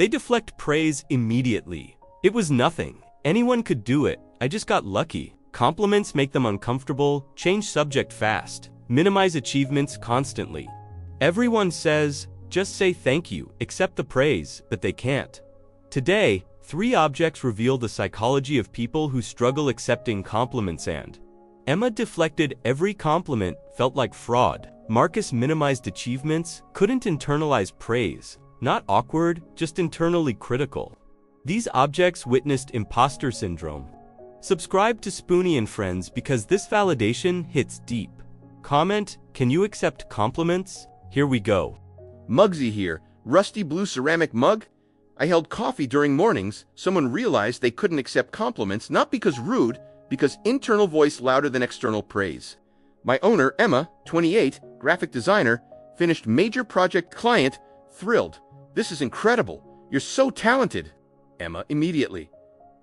They deflect praise immediately. It was nothing. Anyone could do it. I just got lucky. Compliments make them uncomfortable, change subject fast, minimize achievements constantly. Everyone says, just say thank you, accept the praise, but they can't. Today, 3 objects reveal the psychology of people who struggle accepting compliments. And Emma deflected every compliment, felt like fraud. Marcus minimized achievements, couldn't internalize praise. Not awkward, just internally critical. These objects witnessed imposter syndrome. Subscribe to Spoony and Friends because this validation hits deep. Comment, can you accept compliments? Here we go. MUGSY here, rusty blue ceramic mug. I held coffee during mornings. Someone realized they couldn't accept compliments, not because rude, because internal voice louder than external praise. My owner, Emma, 28, graphic designer, finished major project client, thrilled. This is incredible. You're so talented. Emma immediately.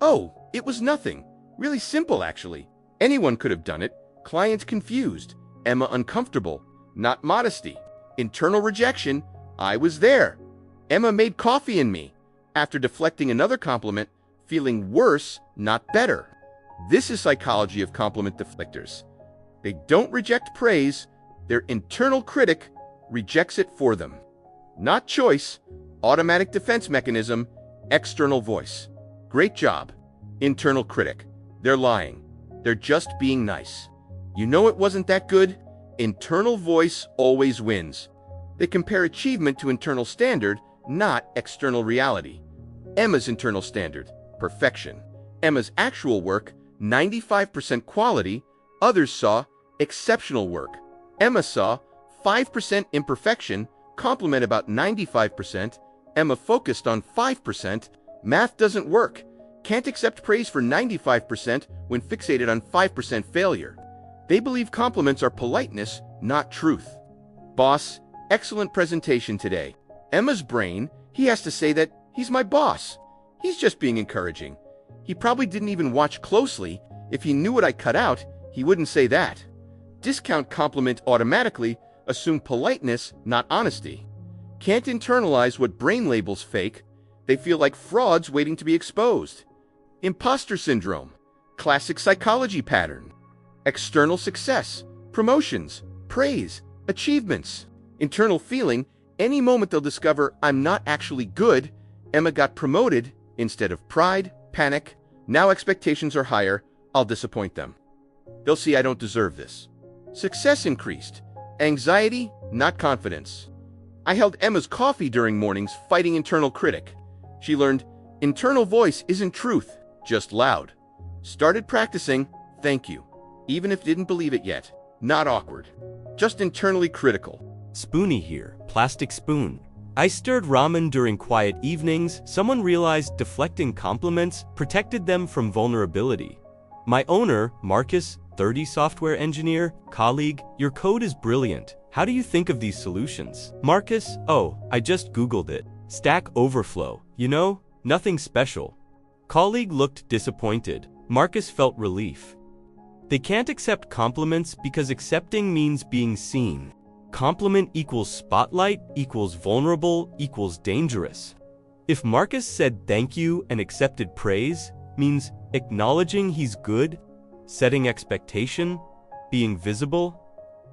Oh, it was nothing. Really simple, actually. Anyone could have done it. Client confused. Emma uncomfortable. Not modesty. Internal rejection. I was there. Emma made coffee in me. After deflecting another compliment, feeling worse, not better. This is psychology of compliment deflectors. They don't reject praise. Their internal critic rejects it for them. Not choice. Automatic defense mechanism. External voice. Great job. Internal critic. They're lying. They're just being nice. You know it wasn't that good? Internal voice always wins. They compare achievement to internal standard, not external reality. Emma's internal standard, perfection. Emma's actual work, 95% quality. Others saw exceptional work. Emma saw 5% imperfection, compliment about 95%. Emma focused on 5%. Math doesn't work. Can't accept praise for 95% when fixated on 5% failure. They believe compliments are politeness, not truth. Boss, excellent presentation today. Emma's brain, he has to say that he's my boss. He's just being encouraging. He probably didn't even watch closely. If he knew what I cut out, he wouldn't say that. Discount compliment automatically, assume politeness, not honesty. Can't internalize what brain labels fake. They feel like frauds waiting to be exposed. Imposter syndrome, classic psychology pattern. External success, promotions, praise, achievements. Internal feeling, any moment they'll discover I'm not actually good. Emma got promoted instead of pride, panic. Now expectations are higher, I'll disappoint them. They'll see I don't deserve this. Success increased, anxiety, not confidence. I held Emma's coffee during mornings, fighting internal critic. She learned, internal voice isn't truth, just loud. Started practicing, thank you. Even if didn't believe it yet. Not awkward. Just internally critical. Spoony here, plastic spoon. I stirred ramen during quiet evenings. Someone realized deflecting compliments protected them from vulnerability. My owner, Marcus, 30 software engineer, colleague, your code is brilliant. How do you think of these solutions? Marcus, oh, I just Googled it. Stack Overflow. You know, nothing special. Colleague looked disappointed. Marcus felt relief. They can't accept compliments because accepting means being seen. Compliment equals spotlight, equals vulnerable, equals dangerous. If Marcus said thank you and accepted praise, means acknowledging he's good, setting expectation, being visible,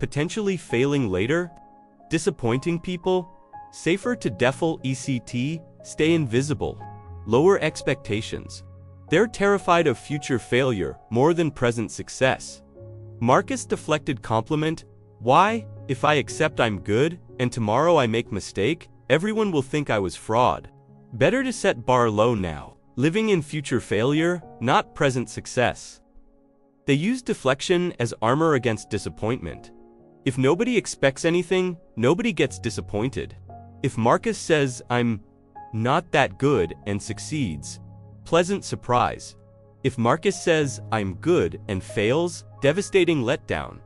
potentially failing later, disappointing people, safer to ECT, stay invisible, lower expectations. They're terrified of future failure more than present success. Marcus deflected compliment, why? If I accept I'm good, and tomorrow I make mistake, everyone will think I was fraud. Better to set bar low now, living in future failure, not present success. They use deflection as armor against disappointment. If nobody expects anything, nobody gets disappointed. If Marcus says, I'm not that good and succeeds, pleasant surprise. If Marcus says, I'm good and fails, devastating letdown.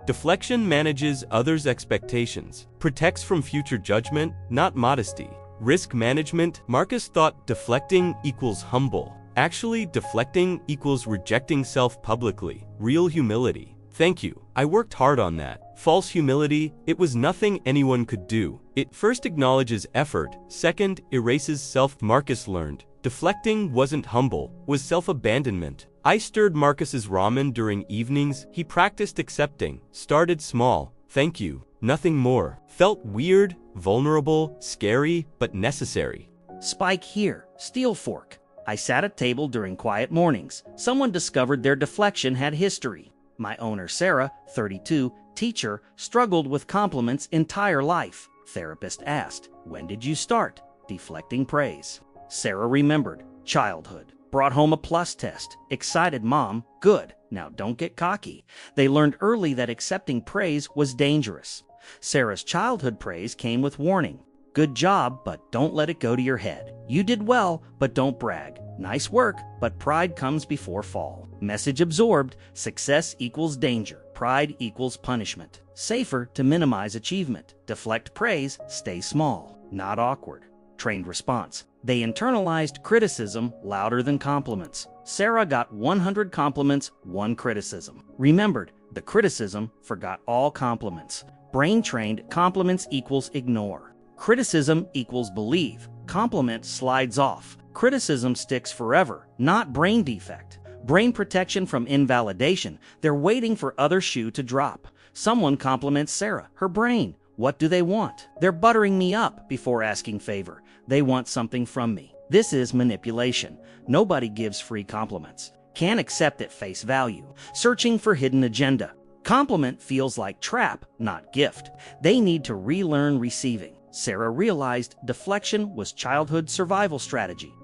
Deflection manages others' expectations, protects from future judgment, not modesty. Risk management, Marcus thought deflecting equals humble. Actually, deflecting equals rejecting self publicly. Real humility. Thank you. I worked hard on that. False humility, it was nothing anyone could do. It first acknowledges effort, second, erases self. Marcus learned. Deflecting wasn't humble, was self-abandonment. I stirred Marcus's ramen during evenings. He practiced accepting. Started small. Thank you. Nothing more. Felt weird, vulnerable, scary, but necessary. Spike here. Steel fork. I sat at table during quiet mornings. Someone discovered their deflection had history. My owner, Sarah, 32, teacher, struggled with compliments entire life. Therapist asked, "When did you start?" Deflecting praise. Sarah remembered. Childhood. Brought home a plus test. Excited mom. Good. Now don't get cocky. They learned early that accepting praise was dangerous. Sarah's childhood praise came with warning. Good job, but don't let it go to your head. You did well, but don't brag. Nice work, but pride comes before fall. Message absorbed. Success equals danger. Pride equals punishment. Safer to minimize achievement. Deflect praise. Stay small. Not awkward. Trained response. They internalized criticism louder than compliments. Sarah got 100 compliments, 1 criticism. Remembered, the criticism forgot all compliments. Brain trained, compliments equals ignore. Criticism equals believe. Compliment slides off. Criticism sticks forever, not brain defect. Brain protection from invalidation. They're waiting for other shoe to drop. Someone compliments Sarah, her brain. What do they want? They're buttering me up before asking favor. They want something from me. This is manipulation. Nobody gives free compliments. Can't accept at face value. Searching for hidden agenda. Compliment feels like trap, not gift. They need to relearn receiving. Sarah realized deflection was childhood survival strategy.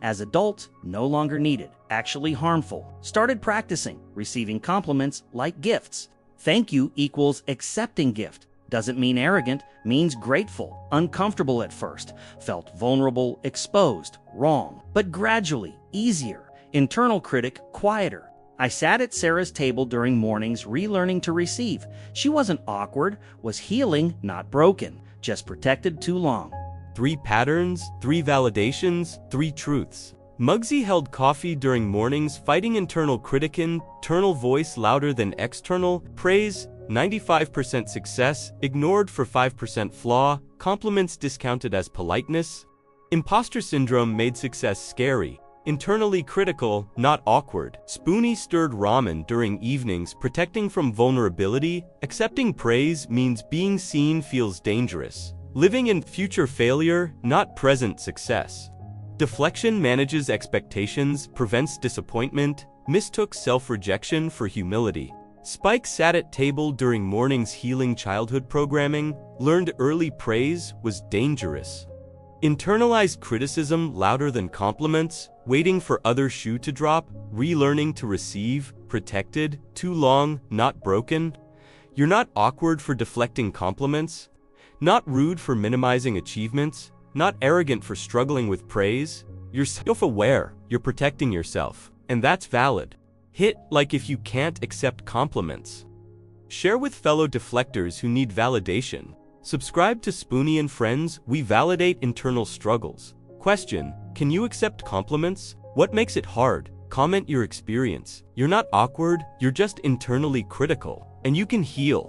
As adults, no longer needed, actually harmful. Started practicing, receiving compliments like gifts. Thank you equals accepting gift. Doesn't mean arrogant, means grateful. Uncomfortable at first, felt vulnerable, exposed, wrong, but gradually, easier. Internal critic, quieter. I sat at Sarah's table during mornings relearning to receive. She wasn't awkward, was healing, not broken, just protected too long. 3 patterns, 3 validations, 3 truths. MUGSY held coffee during mornings, fighting internal critic, internal voice louder than external, praise, 95% success, ignored for 5% flaw, compliments discounted as politeness. Imposter syndrome made success scary, internally critical, not awkward. Spoony stirred ramen during evenings, protecting from vulnerability. Accepting praise means being seen feels dangerous. Living in future failure, not present success. Deflection manages expectations, prevents disappointment, mistook self-rejection for humility. Spike sat at table during mornings healing childhood programming, learned early praise was dangerous. Internalized criticism louder than compliments, waiting for other shoe to drop, relearning to receive, protected, too long, not broken. You're not awkward for deflecting compliments, not rude for minimizing achievements, not arrogant for struggling with praise. You're self-aware, you're protecting yourself, and that's valid. Hit like if you can't accept compliments. Share with fellow deflectors who need validation. Subscribe to Spoony and Friends, we validate internal struggles. Question: can you accept compliments? What makes it hard? Comment your experience. You're not awkward, you're just internally critical, and you can heal.